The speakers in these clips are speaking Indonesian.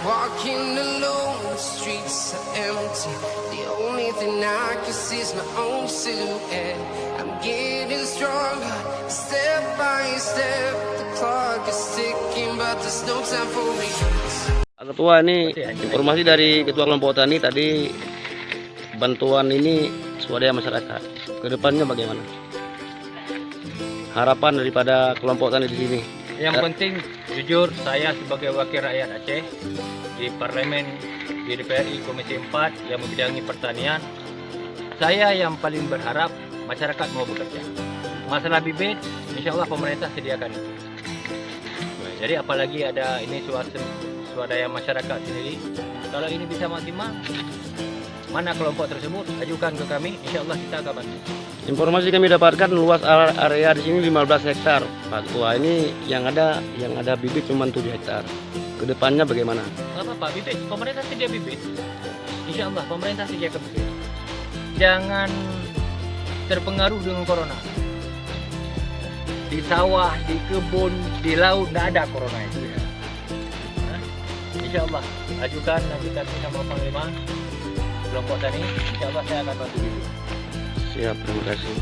walking alone, the streets are empty. The only thing I can see is my own silhouette. I'm getting stronger, step by step. The clock is ticking, but there's no time for me. Ketua, ini informasi dari Ketua Kelompok Tani tadi, bantuan ini swadaya masyarakat. Kedepannya bagaimana? Harapan daripada kelompok tani di sini. Yang penting jujur, saya sebagai wakil rakyat Aceh di Parlemen di DPRI Komisi 4 yang membidangi pertanian, saya yang paling berharap masyarakat mau bekerja. Masalah bibit, insya Allah pemerintah sediakan. Jadi apalagi ada ini swadaya masyarakat sendiri, kalau ini bisa maksimal, mana kelompok tersebut ajukan ke kami, insya Allah kita akan bantu. Informasi kami dapatkan luas area di sini 15 hektar, Pak Ketua. Ini yang ada bibit cuma 7 hektar. Kedepannya bagaimana? Nggak apa-apa, bibit. Pemerintah sedia bibit. Insya Allah pemerintah sediakan bibit. Jangan terpengaruh dengan corona. Di sawah, di kebun, di laut tidak ada corona itu. Insya Allah ajukan nanti kami sama Panglima kelompok tani. Insya Allah saya akan bantu bibit. Siap, terima kasih.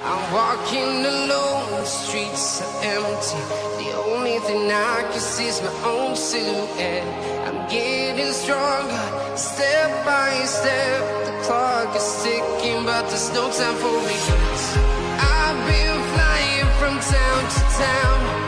I'm walking alone, the streets are empty. The only thing I can see is my own silhouette. I'm getting stronger, step by step. The clock is ticking, but there's no time for regrets. I've been flying from town to town.